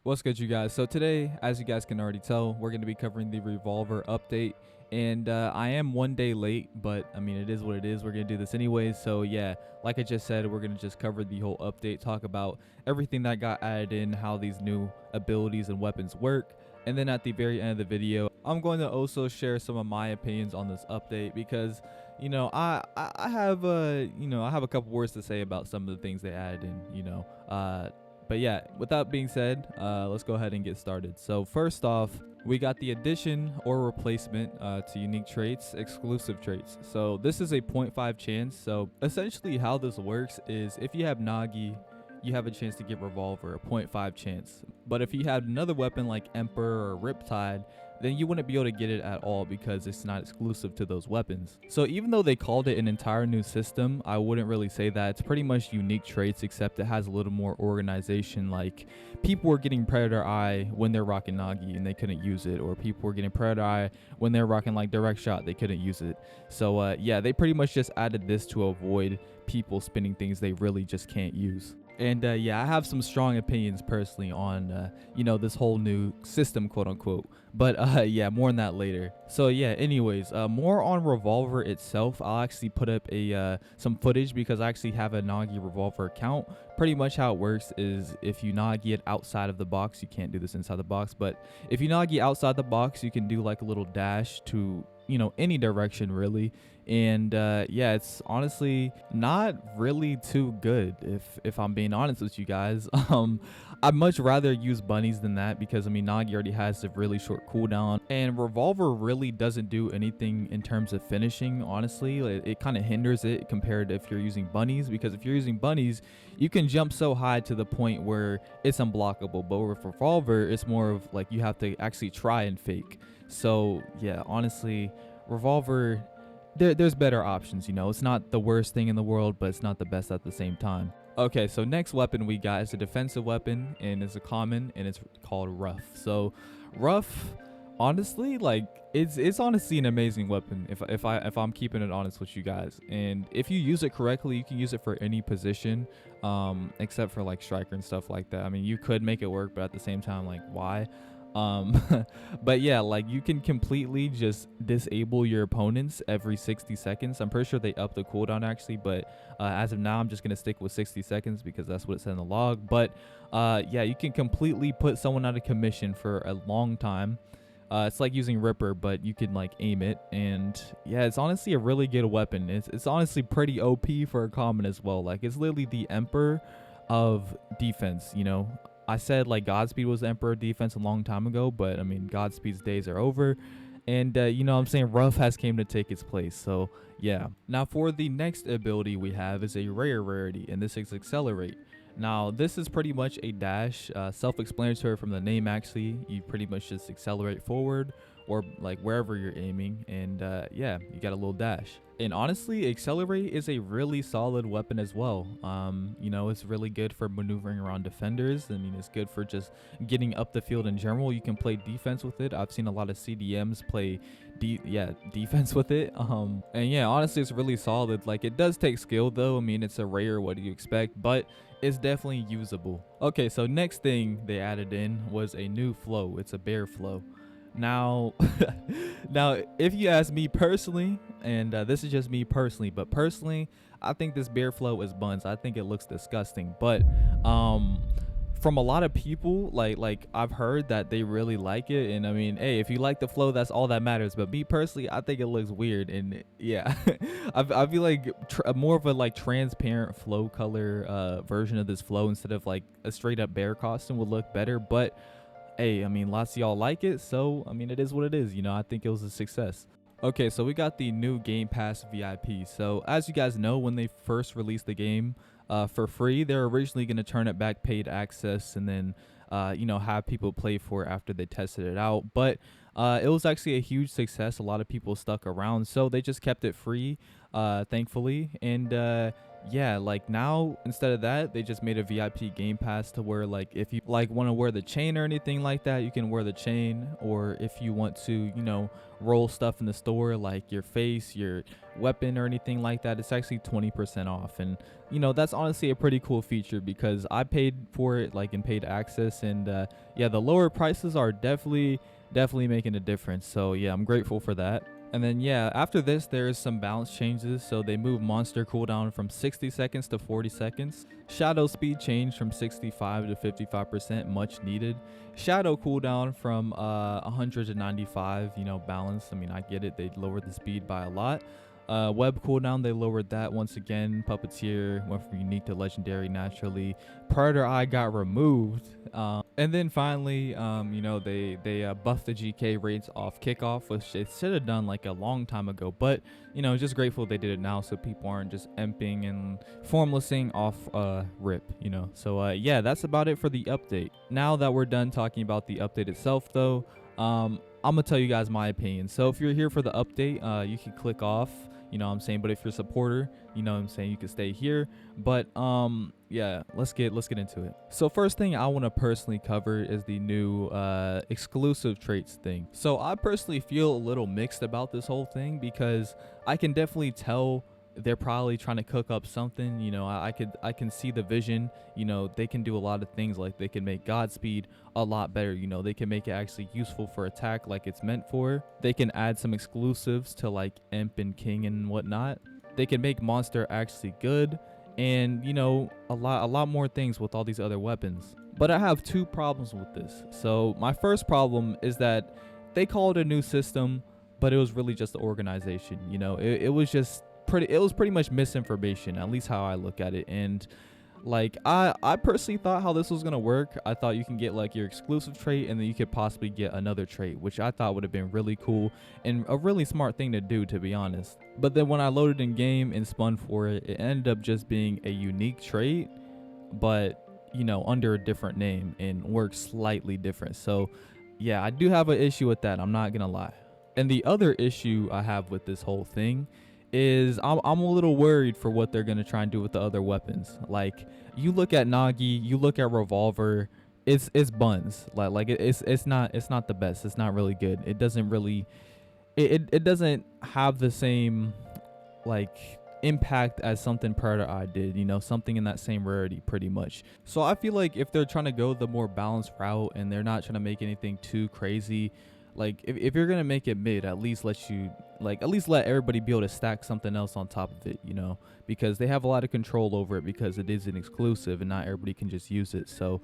What's good, you guys? So today, as you guys can already tell, we're going to be covering the Revolver update, and I am one day late, but I mean, it is what it is. We're going to do this anyways. So yeah, like I just said, we're going to just cover the whole update, talk about everything that got added in, how these new abilities and weapons work, and then at the very end of the video, I'm going to also share some of my opinions on this update because I have I have a couple words to say about some of the things they added in, but yeah, with that being said, let's go ahead and get started. So first off, we got the addition or replacement to unique traits, exclusive traits. So this is a 0.5 chance. So essentially how this works is if you have Nagi, you have a chance to get Revolver, a 0.5 chance. But if you had another weapon like Emperor or Riptide, then you wouldn't be able to get it at all because it's not exclusive to those weapons. So even though they called it an entire new system, I wouldn't really say that. It's pretty much unique traits, except it has a little more organization. Like people were getting Predator Eye when they're rocking Nagi and they couldn't use it, or people were getting Predator Eye when they're rocking like Direct Shot, they couldn't use it. So yeah, they pretty much just added this to avoid people spinning things they really just can't use. And yeah, I have some strong opinions personally on this whole new system, quote unquote. But yeah, more on that later. So yeah, anyways, more on Revolver itself. I'll actually put up a some footage because I actually have a Nagi Revolver account. Pretty much how it works is if you Nagi it outside of the box, you can't do this inside the box, but if you Nagi outside the box, you can do like a little dash to any direction really. And yeah, it's honestly not really too good if I'm being honest with you guys. I'd much rather use bunnies than that because I mean Nagi already has a really short cooldown, and Revolver really doesn't do anything in terms of finishing. Honestly, it kind of hinders it compared to if you're using bunnies, because if you're using bunnies you can jump so high to the point where it's unblockable, but with Revolver it's more of like you have to actually try and fake. So yeah, honestly, Revolver, there's better options. It's not the worst thing in the world, but it's not the best at the same time. Okay, so next weapon we got is a defensive weapon, and it's a common, and it's called Rough. So Rough, honestly, like it's honestly an amazing weapon if I'm keeping it honest with you guys. And if you use it correctly, you can use it for any position, except for like striker and stuff like that. I mean, you could make it work, but at the same time, like, why? um but yeah, like you can completely just disable your opponents every 60 seconds. I'm pretty sure they upped the cooldown actually, but as of now I'm just gonna stick with 60 seconds because that's what it said in the log. But yeah, you can completely put someone out of commission for a long time. It's like using Ripper, but you can like aim it, and yeah, it's honestly a really good weapon. It's honestly pretty OP for a common as well. Like it's literally the Emperor of defense. I said like Godspeed was the Emperor of defense a long time ago, but I mean Godspeed's days are over, and what I'm saying, Rough has came to take its place. So yeah. Now for the next ability we have is a rare rarity, and this is Accelerate. Now this is pretty much a dash, self-explanatory from the name actually. You pretty much just accelerate forward or like wherever you're aiming, and yeah, you got a little dash. And honestly, Accelerate is a really solid weapon as well. It's really good for maneuvering around defenders. I mean, it's good for just getting up the field in general. You can play defense with it. I've seen a lot of CDMs play defense with it. And yeah, honestly, it's really solid. Like it does take skill though. I mean, it's a rare, what do you expect? But it's definitely usable. Okay, so next thing they added in was a new flow. It's a bear flow. Now now if you ask me personally, and this is just me personally, but personally I think this bear flow is buns. I think it looks disgusting, but from a lot of people, like I've heard that they really like it, and I mean, hey, if you like the flow, that's all that matters. But me personally, I think it looks weird, and yeah, I feel like more of a like transparent flow color version of this flow instead of like a straight up bear costume would look better. But hey, I mean, lots of y'all like it, so I mean, it is what it is. I think it was a success. Okay, so we got the new Game Pass VIP. So as you guys know, when they first released the game for free, they're originally going to turn it back paid access, and then have people play for it after they tested it out. But it was actually a huge success. A lot of people stuck around, so they just kept it free. thankfully. And yeah, like now instead of that, they just made a VIP game pass to where like if you like want to wear the chain or anything like that, you can wear the chain. Or if you want to, roll stuff in the store like your face, your weapon or anything like that, it's actually 20% off. And that's honestly a pretty cool feature because I paid for it like in paid access. And yeah, the lower prices are definitely making a difference. So yeah, I'm grateful for that. And then yeah, after this there's some balance changes. So they moved monster cooldown from 60 seconds to 40 seconds. Shadow speed changed from 65 to 55%, much needed. Shadow cooldown from 100 to 95, balance. I mean, I get it, they lowered the speed by a lot. Web cooldown, they lowered that once again. Puppeteer went from unique to legendary naturally. Predator Eye got removed. And then finally, they buffed the GK rates off kickoff, which they should have done like a long time ago. But just grateful they did it now, so people aren't just emping and formlessing off rip. So yeah, that's about it for the update. Now that we're done talking about the update itself, though, I'm gonna tell you guys my opinion. So if you're here for the update, you can click off. What I'm saying, but if you're a supporter, what I'm saying, you can stay here. But yeah, let's get into it. So first thing I want to personally cover is the new exclusive traits thing. So I personally feel a little mixed about this whole thing because I can definitely tell they're probably trying to cook up something. I can see the vision. They can do a lot of things, like they can make Godspeed a lot better. They can make it actually useful for attack like it's meant for. They can add some exclusives to like Imp and King and whatnot. They can make Monster actually good, and a lot more things with all these other weapons. But I have two problems with this. So my first problem is that they call it a new system, but it was really just the organization. It was just pretty much misinformation, at least how I look at it. And like I personally thought how this was gonna work. I thought you can get like your exclusive trait and then you could possibly get another trait, which I thought would have been really cool and a really smart thing to do, to be honest. But then when I loaded in game and spun for it, it ended up just being a unique trait, but under a different name and works slightly different. So yeah, I do have an issue with that, I'm not gonna lie. And the other issue I have with this whole thing is I'm a little worried for what they're gonna try and do with the other weapons. Like you look at Nagi, you look at Revolver, it's buns. Like it's not the best. It's not really good. It doesn't really it doesn't have the same like impact as something Predator Eye did, something in that same rarity pretty much. So I feel like if they're trying to go the more balanced route and they're not trying to make anything too crazy, like if you're gonna make it mid, at least let everybody be able to stack something else on top of it, because they have a lot of control over it because it is an exclusive and not everybody can just use it. So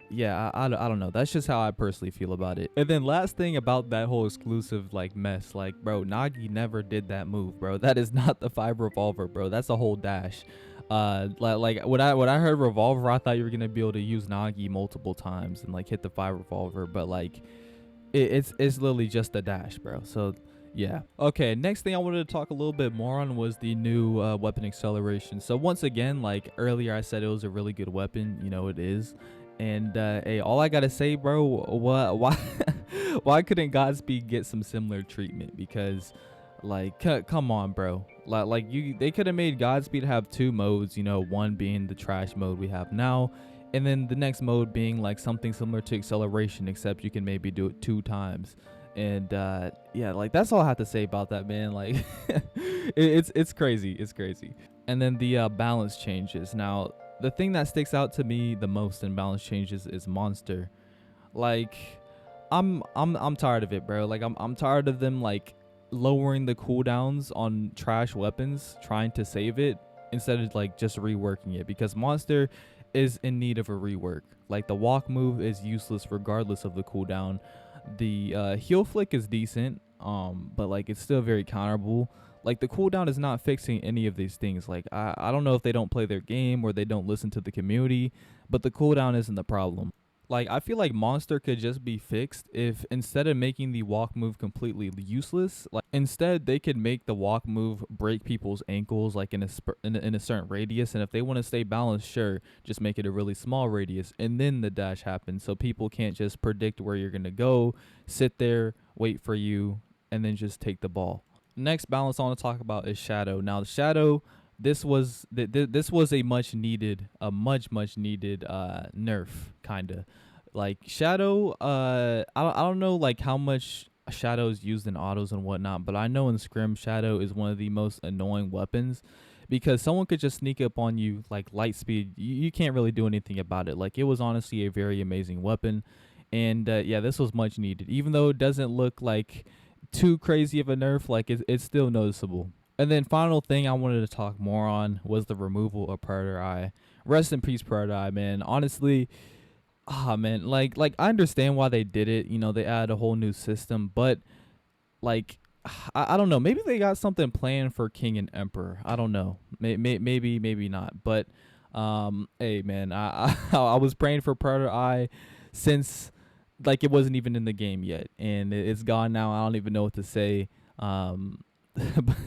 yeah, I don't know, that's just how I personally feel about it. And then last thing about that whole exclusive like mess, like bro, Nagi never did that move, bro. That is not the 5 Revolver, bro. That's a whole dash. Like when I heard Revolver, I thought you were gonna be able to use Nagi multiple times and like hit the 5 Revolver, but like it's literally just a dash, bro. So yeah. Okay, next thing I wanted to talk a little bit more on was the new weapon acceleration. So once again, like earlier I said, it was a really good weapon. It is. And hey, all I gotta say, bro, why why couldn't Godspeed get some similar treatment? Because like come on, bro. They could have made Godspeed have 2 modes, one being the trash mode we have now, and then the next mode being like something similar to acceleration, except you can maybe do it 2 times. And yeah, like that's all I have to say about that, man. Like it's crazy. And then the balance changes. Now the thing that sticks out to me the most in balance changes is Monster. Like I'm tired of it, bro. Like I'm tired of them like lowering the cooldowns on trash weapons, trying to save it instead of like just reworking it, because Monster is in need of a rework. Like the walk move is useless regardless of the cooldown. The heal flick is decent, but like it's still very counterable. Like the cooldown is not fixing any of these things. Like I don't know if they don't play their game or they don't listen to the community, but the cooldown isn't the problem. Like I feel like Monster could just be fixed if instead of making the walk move completely useless, like instead they could make the walk move break people's ankles like in a certain radius, and if they want to stay balanced, sure, just make it a really small radius and then the dash happens, so people can't just predict where you're gonna go, sit there, wait for you, and then just take the ball. Next balance I want to talk about is Shadow. Now the Shadow, this was a much needed nerf kinda. Like Shadow, I don't know like how much Shadow is used in autos and whatnot, but I know in Scrim Shadow is one of the most annoying weapons because someone could just sneak up on you like light speed. You can't really do anything about it. Like it was honestly a very amazing weapon, and yeah, this was much needed. Even though it doesn't look like too crazy of a nerf, like it's still noticeable. And then final thing I wanted to talk more on was the removal of Predator Eye. Rest in peace, Predator Eye, man. Honestly, man, like I understand why they did it. You know, they added a whole new system, but like I don't know. Maybe they got something planned for King and Emperor. I don't know. Maybe not. But hey man, I was praying for Predator Eye since like it wasn't even in the game yet, and it's gone now. I don't even know what to say. but,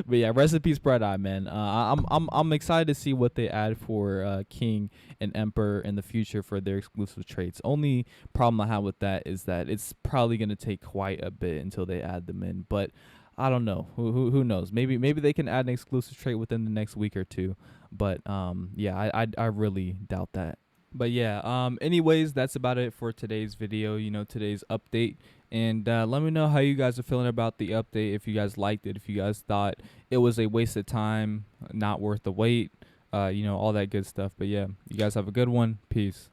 but yeah, rest in peace, Bright Eye, man. I'm excited to see what they add for King and Emperor in the future for their exclusive traits. Only problem I have with that is that it's probably gonna take quite a bit until they add them in. But I don't know. Who knows? Maybe they can add an exclusive trait within the next week or two. But yeah, I really doubt that. But yeah, anyways, that's about it for today's video, today's update. And let me know how you guys are feeling about the update, if you guys liked it, if you guys thought it was a waste of time, not worth the wait, all that good stuff. But yeah, you guys have a good one. Peace.